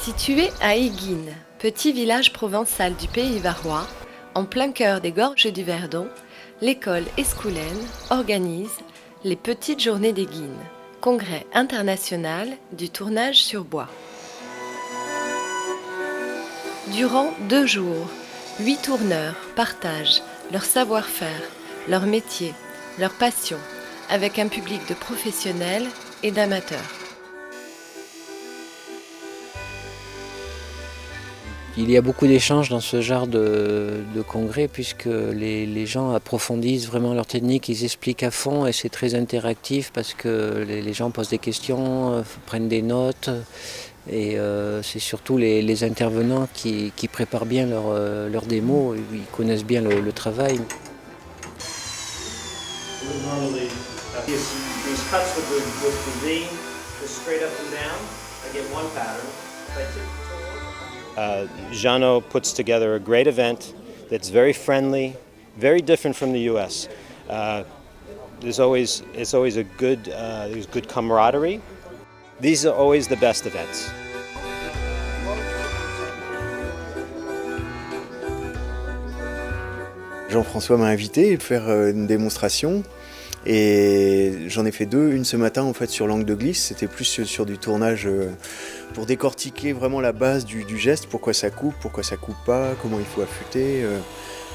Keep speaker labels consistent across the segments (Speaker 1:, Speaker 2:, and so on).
Speaker 1: Situé à Éguines, petit village provençal du pays varois, en plein cœur des gorges du Verdon, l'école Escoulaine organise les Petites Journées d'Éguines, congrès international du tournage sur bois. Durant 2 jours, 8 tourneurs partagent leur savoir-faire, leur métier, leur passion, avec un public de professionnels et d'amateurs.
Speaker 2: Il y a beaucoup d'échanges dans ce genre de congrès puisque les gens approfondissent vraiment leur technique, ils expliquent à fond et c'est très interactif parce que les gens posent des questions, prennent des notes et c'est surtout les intervenants qui préparent bien leur démo, ils connaissent bien le travail.
Speaker 3: Jeannot puts together a great event that's very friendly, very different from the U.S. It's always there's good camaraderie. These are always the best events.
Speaker 4: Jean-François m'a invité à faire une démonstration et j'en ai fait 2, une ce matin en fait sur l'angle de glisse, c'était plus sur du tournage pour décortiquer vraiment la base du geste, pourquoi ça coupe pas, comment il faut affûter,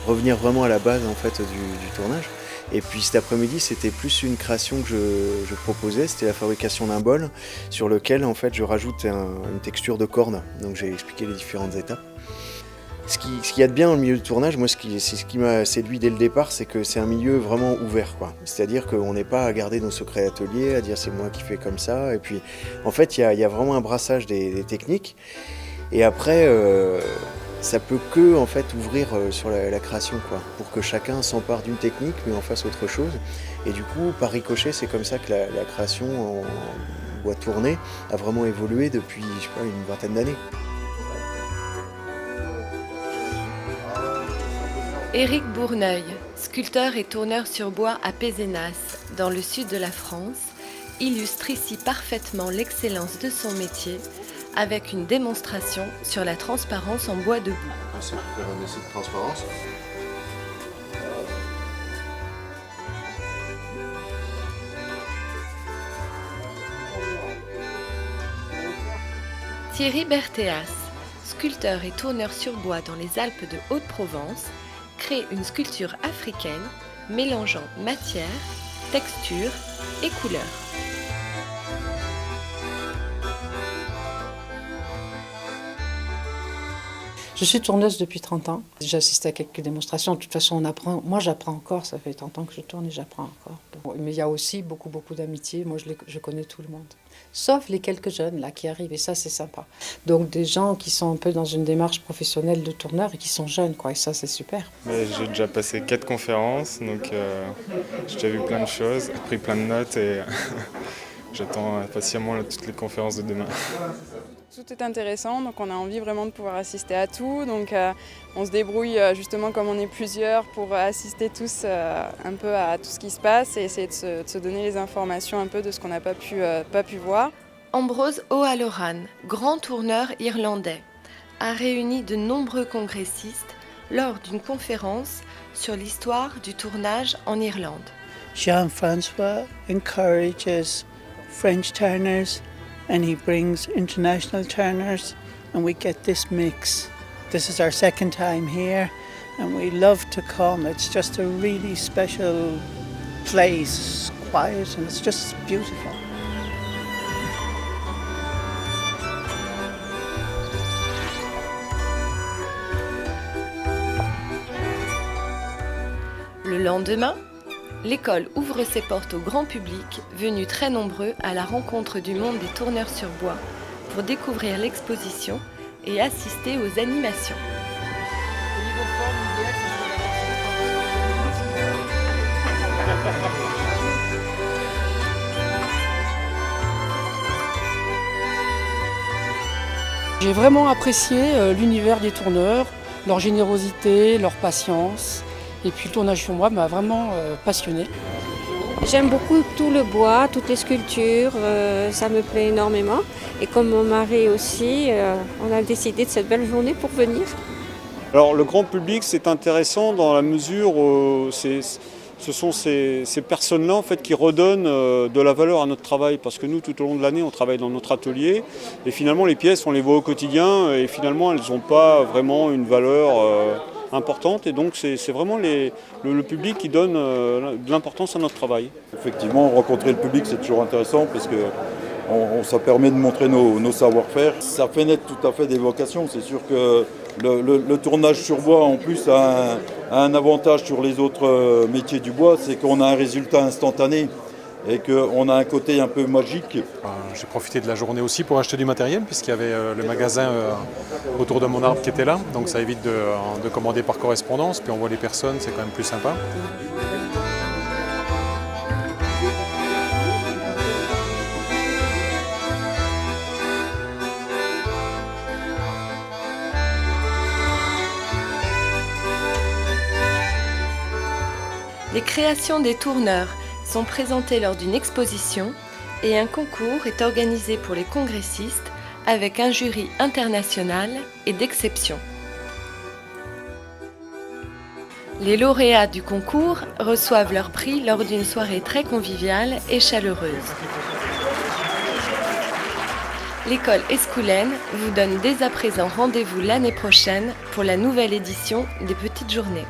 Speaker 4: revenir vraiment à la base en fait du tournage. Et puis cet après-midi c'était plus une création que je proposais, c'était la fabrication d'un bol sur lequel en fait je rajoute une texture de corde, donc j'ai expliqué les différentes étapes. Ce qu'il y a de bien dans le milieu du tournage, moi, ce qui m'a séduit dès le départ, c'est que c'est un milieu vraiment ouvert, quoi. C'est-à-dire qu'on n'est pas à garder nos secrets ateliers, à dire c'est moi qui fais comme ça. Et puis, en fait, il y a vraiment un brassage des techniques. Et après, ça peut que en fait ouvrir sur la création, quoi, pour que chacun s'empare d'une technique, mais en fasse autre chose. Et du coup, par ricochet, c'est comme ça que la création en bois tourné a vraiment évolué depuis, je sais pas, une vingtaine d'années.
Speaker 1: Éric Bourneuil, sculpteur et tourneur sur bois à Pézenas, dans le sud de la France, illustre ici parfaitement l'excellence de son métier avec une démonstration sur la transparence en bois debout.
Speaker 5: On essaie de faire un essai de transparence.
Speaker 1: Thierry Berthéas, sculpteur et tourneur sur bois dans les Alpes de Haute-Provence, crée une sculpture africaine mélangeant matière, texture et couleur.
Speaker 6: Je suis tourneuse depuis 30 ans. J'ai assisté à quelques démonstrations. De toute façon, on apprend. Moi, j'apprends encore. Ça fait 30 ans que je tourne et j'apprends encore. Mais il y a aussi beaucoup d'amitié. Moi, je connais tout le monde. Sauf les quelques jeunes là qui arrivent. Et ça, c'est sympa. Donc, des gens qui sont un peu dans une démarche professionnelle de tourneur et qui sont jeunes, quoi. Et ça, c'est super.
Speaker 7: J'ai déjà passé 4 conférences. Donc, j'ai déjà vu plein de choses, pris plein de notes et j'attends impatiemment toutes les conférences de demain.
Speaker 8: Tout est intéressant, donc on a envie vraiment de pouvoir assister à tout. Donc on se débrouille justement comme on est plusieurs pour assister tous un peu à tout ce qui se passe et essayer de se donner les informations un peu de ce qu'on n'a pas pu voir.
Speaker 1: Ambrose O'Halloran, grand tourneur irlandais, a réuni de nombreux congressistes lors d'une conférence sur l'histoire du tournage en Irlande.
Speaker 9: Jean-François encourages French turners and he brings international turners and we get this mix. This is our second time here and we love to come. It's just a really special place, quiet and it's just beautiful.
Speaker 1: Le lendemain, l'école ouvre ses portes au grand public, venu très nombreux à la rencontre du monde des tourneurs sur bois, pour découvrir l'exposition et assister aux animations.
Speaker 6: J'ai vraiment apprécié l'univers des tourneurs, leur générosité, leur patience. Et puis le tournage sur moi m'a vraiment passionné.
Speaker 10: J'aime beaucoup tout le bois, toutes les sculptures, ça me plaît énormément. Et comme mon mari aussi, on a décidé de cette belle journée pour venir.
Speaker 11: Alors le grand public, c'est intéressant dans la mesure où ce sont ces personnes-là en fait, qui redonnent de la valeur à notre travail. Parce que nous, tout au long de l'année, on travaille dans notre atelier. Et finalement, les pièces, on les voit au quotidien. Et finalement, elles n'ont pas vraiment une valeur importante. Et donc, c'est vraiment le public qui donne de l'importance à notre travail.
Speaker 12: Effectivement, rencontrer le public, c'est toujours intéressant parce que ça permet de montrer nos savoir-faire. Ça fait naître tout à fait des vocations. C'est sûr que le tournage sur bois, en plus, a un avantage sur les autres métiers du bois, c'est qu'on a un résultat instantané et qu'on a un côté un peu magique.
Speaker 13: J'ai profité de la journée aussi pour acheter du matériel puisqu'il y avait le magasin autour de mon arbre qui était là. Donc ça évite de commander par correspondance, puis on voit les personnes, c'est quand même plus sympa.
Speaker 1: Les créations des tourneurs sont présentées lors d'une exposition et un concours est organisé pour les congressistes avec un jury international et d'exception. Les lauréats du concours reçoivent leur prix lors d'une soirée très conviviale et chaleureuse. L'école Escoulaine vous donne dès à présent rendez-vous l'année prochaine pour la nouvelle édition des Petites Journées.